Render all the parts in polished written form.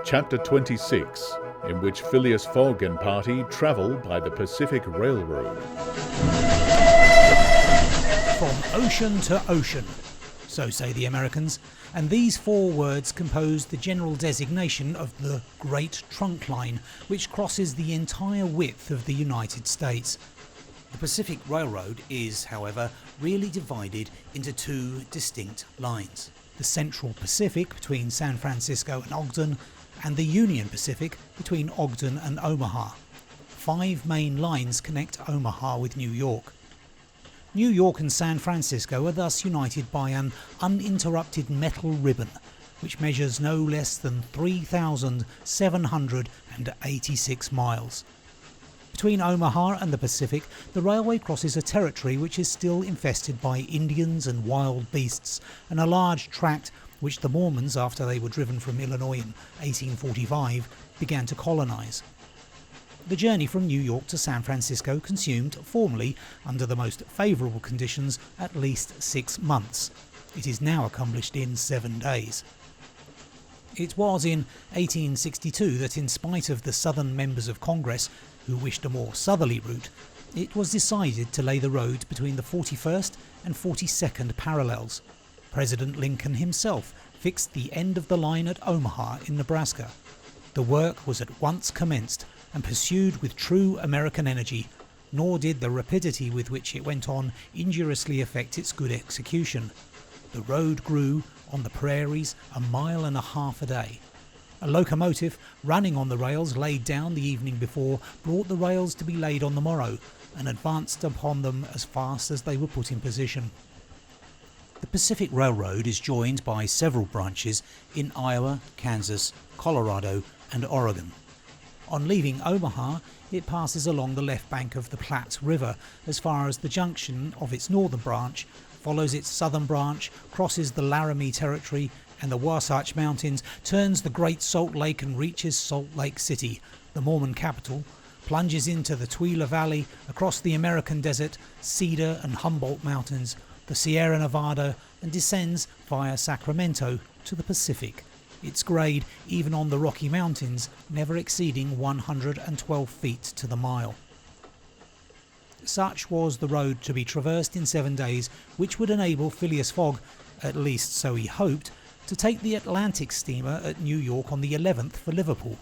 Chapter 26, in which Phileas Fogg and party travel by the Pacific Railroad. From ocean to ocean, so say the Americans, and these four words compose the general designation of the Great Trunk Line, which crosses the entire width of the United States. The Pacific Railroad is, however, really divided into two distinct lines. The Central Pacific between San Francisco and Ogden, and the Union Pacific between Ogden and Omaha. 5 main lines connect Omaha with New York. New York and San Francisco are thus united by an uninterrupted metal ribbon, which measures no less than 3,786 miles. Between Omaha and the Pacific, the railway crosses a territory which is still infested by Indians and wild beasts, and a large tract which the Mormons, after they were driven from Illinois in 1845, began to colonize. The journey from New York to San Francisco consumed, formerly, under the most favourable conditions, at least 6 months. It is now accomplished in 7 days. It was in 1862 that, in spite of the southern members of Congress, who wished a more southerly route, it was decided to lay the road between the 41st and 42nd parallels. President Lincoln himself fixed the end of the line at Omaha in Nebraska. The work was at once commenced and pursued with true American energy, nor did the rapidity with which it went on injuriously affect its good execution. The road grew, on the prairies, 1.5 miles a day. A locomotive running on the rails laid down the evening before brought the rails to be laid on the morrow, and advanced upon them as fast as they were put in position. The Pacific Railroad is joined by several branches in Iowa, Kansas, Colorado and Oregon. On leaving Omaha, it passes along the left bank of the Platte River as far as the junction of its northern branch, follows its southern branch, crosses the Laramie Territory and the Wasatch Mountains, turns the Great Salt Lake and reaches Salt Lake City, the Mormon capital, plunges into the Tooele Valley, across the American Desert, Cedar and Humboldt Mountains, the Sierra Nevada, and descends via Sacramento to the Pacific, its grade, even on the Rocky Mountains, never exceeding 112 feet to the mile. Such was the road to be traversed in 7 days, which would enable Phileas Fogg, at least so he hoped, to take the Atlantic steamer at New York on the 11th for Liverpool.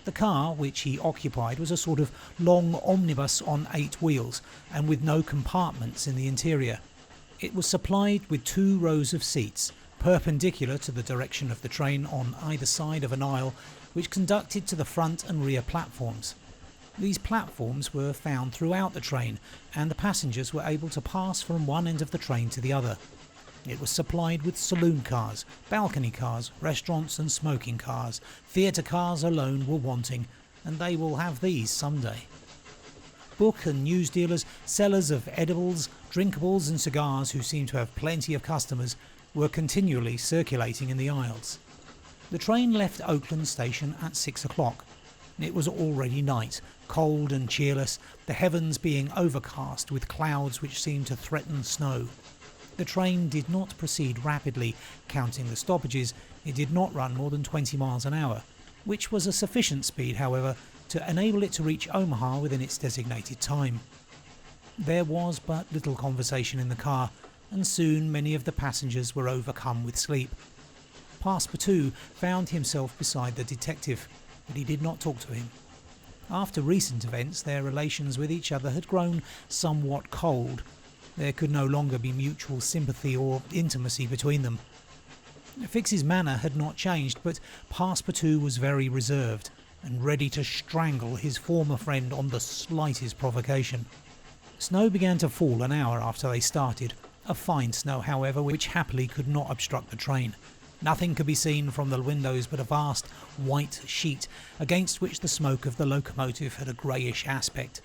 The car which he occupied was a sort of long omnibus on 8 wheels, and with no compartments in the interior. It was supplied with 2 rows of seats, perpendicular to the direction of the train on either side of an aisle, which conducted to the front and rear platforms. These platforms were found throughout the train, and the passengers were able to pass from one end of the train to the other. It was supplied with saloon cars, balcony cars, restaurants and smoking cars. Theatre cars alone were wanting, and they will have these someday. Book and news dealers, sellers of edibles, drinkables and cigars, who seemed to have plenty of customers, were continually circulating in the aisles. The train left Oakland station at 6 o'clock. It was already night, cold and cheerless, the heavens being overcast with clouds which seemed to threaten snow. The train did not proceed rapidly. Counting the stoppages, it did not run more than 20 miles an hour, which was a sufficient speed, however, to enable it to reach Omaha within its designated time. There was but little conversation in the car, and soon many of the passengers were overcome with sleep. Passepartout found himself beside the detective, but he did not talk to him. After recent events, their relations with each other had grown somewhat cold. There could no longer be mutual sympathy or intimacy between them. Fix's manner had not changed, but Passepartout was very reserved and ready to strangle his former friend on the slightest provocation. Snow began to fall an hour after they started, a fine snow, however, which happily could not obstruct the train. Nothing could be seen from the windows but a vast white sheet, against which the smoke of the locomotive had a greyish aspect.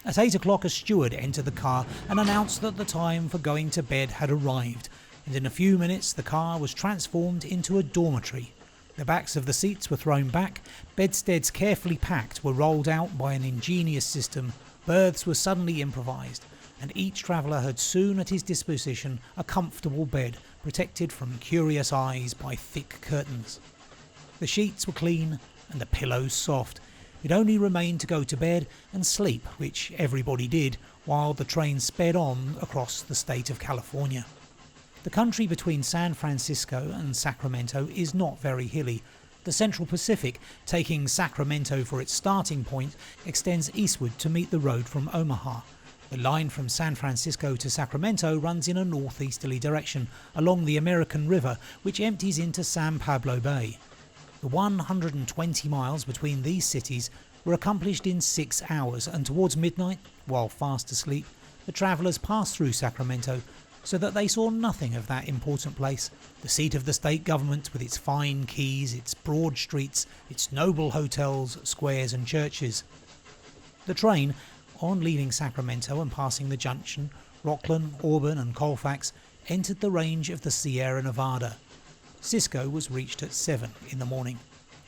At 8 o'clock a steward entered the car and announced that the time for going to bed had arrived, and in a few minutes the car was transformed into a dormitory. The backs of the seats were thrown back, bedsteads carefully packed were rolled out by an ingenious system, berths were suddenly improvised, and each traveller had soon at his disposition a comfortable bed, protected from curious eyes by thick curtains. The sheets were clean and the pillows soft. It only remained to go to bed and sleep, which everybody did, while the train sped on across the state of California. The country between San Francisco and Sacramento is not very hilly. The Central Pacific, taking Sacramento for its starting point, extends eastward to meet the road from Omaha. The line from San Francisco to Sacramento runs in a northeasterly direction along the American River, which empties into San Pablo Bay. The 120 miles between these cities were accomplished in 6 hours, and towards midnight, while fast asleep, the travellers passed through Sacramento, so that they saw nothing of that important place, the seat of the state government with its fine quays, its broad streets, its noble hotels, squares and churches. The train, on leaving Sacramento and passing the junction, Rocklin, Auburn and Colfax, entered the range of the Sierra Nevada. Cisco was reached at 7 in the morning,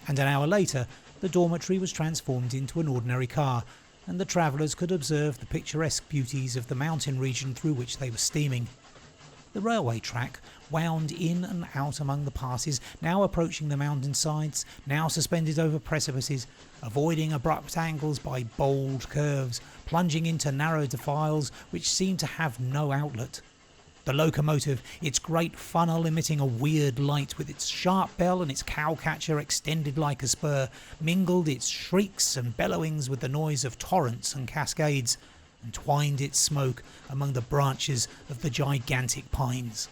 and an hour later the dormitory was transformed into an ordinary car, and the travellers could observe the picturesque beauties of the mountain region through which they were steaming. The railway track wound in and out among the passes, now approaching the mountain sides, now suspended over precipices, avoiding abrupt angles by bold curves, plunging into narrow defiles which seemed to have no outlet. The locomotive, its great funnel emitting a weird light with its sharp bell and its cowcatcher extended like a spur, mingled its shrieks and bellowings with the noise of torrents and cascades, and twined its smoke among the branches of the gigantic pines.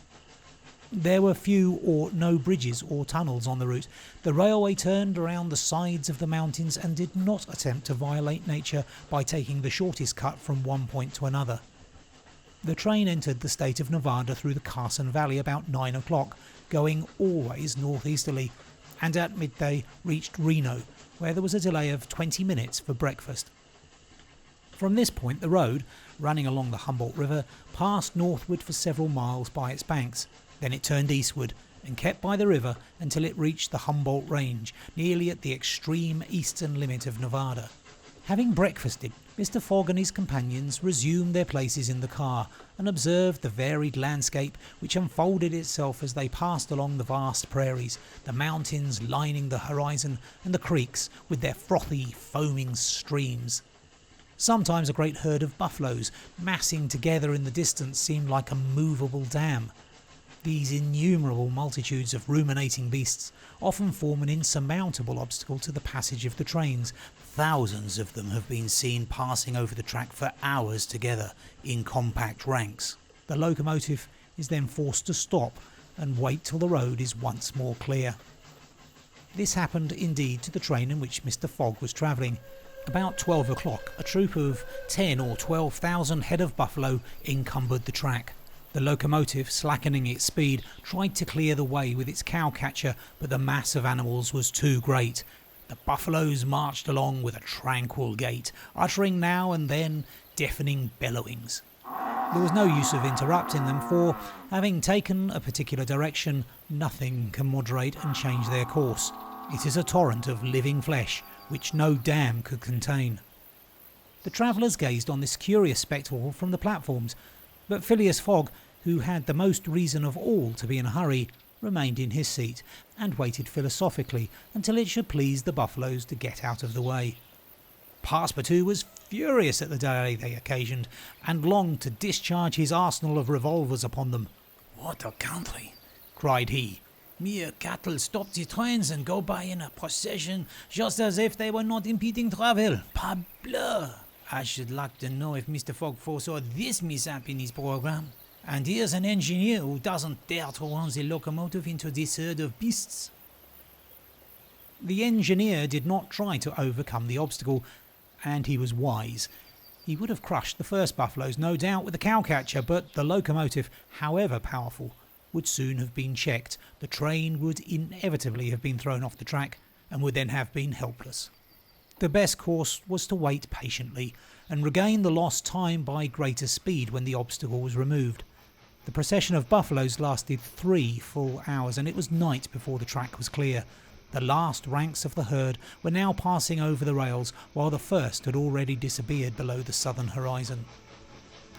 There were few or no bridges or tunnels on the route. The railway turned around the sides of the mountains and did not attempt to violate nature by taking the shortest cut from one point to another. The train entered the state of Nevada through the Carson Valley about 9 o'clock, going always northeasterly, and at midday reached Reno, where there was a delay of 20 minutes for breakfast. From this point the road, running along the Humboldt River, passed northward for several miles by its banks. Then it turned eastward and kept by the river until it reached the Humboldt Range, nearly at the extreme eastern limit of Nevada. Having breakfasted, Mr. Fogg and his companions resumed their places in the car and observed the varied landscape which unfolded itself as they passed along the vast prairies, the mountains lining the horizon and the creeks with their frothy, foaming streams. Sometimes a great herd of buffaloes, massing together in the distance, seemed like a movable dam. These innumerable multitudes of ruminating beasts often form an insurmountable obstacle to the passage of the trains. Thousands of them have been seen passing over the track for hours together in compact ranks. The locomotive is then forced to stop and wait till the road is once more clear. This happened indeed to the train in which Mr. Fogg was travelling. About 12 o'clock, a troop of 10 or 12,000 head of buffalo encumbered the track. The locomotive, slackening its speed, tried to clear the way with its cowcatcher, but the mass of animals was too great. The buffaloes marched along with a tranquil gait, uttering now and then deafening bellowings. There was no use of interrupting them, for, having taken a particular direction, nothing can moderate and change their course. It is a torrent of living flesh, which no dam could contain. The travellers gazed on this curious spectacle from the platforms, but Phileas Fogg, who had the most reason of all to be in a hurry, remained in his seat and waited philosophically until it should please the buffaloes to get out of the way. Passepartout was furious at the delay they occasioned, and longed to discharge his arsenal of revolvers upon them. "What a country!" cried he. "Mere cattle stop the trains and go by in a procession just as if they were not impeding travel. Parbleu! I should like to know if Mr. Fogg foresaw this mishap in his programme. And here's an engineer who doesn't dare to run the locomotive into this herd of beasts." The engineer did not try to overcome the obstacle, and he was wise. He would have crushed the first buffaloes, no doubt, with the cowcatcher, but the locomotive, however powerful, would soon have been checked. The train would inevitably have been thrown off the track, and would then have been helpless. The best course was to wait patiently, and regain the lost time by greater speed when the obstacle was removed. The procession of buffaloes lasted 3 full hours, and it was night before the track was clear. The last ranks of the herd were now passing over the rails, while the first had already disappeared below the southern horizon.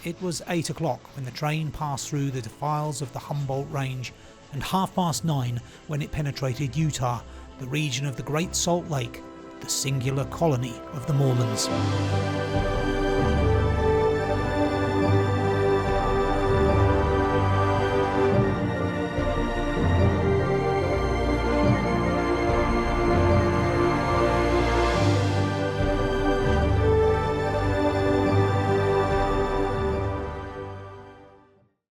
It was 8 o'clock when the train passed through the defiles of the Humboldt Range, and 9:30 when it penetrated Utah, the region of the Great Salt Lake, the singular colony of the Mormons.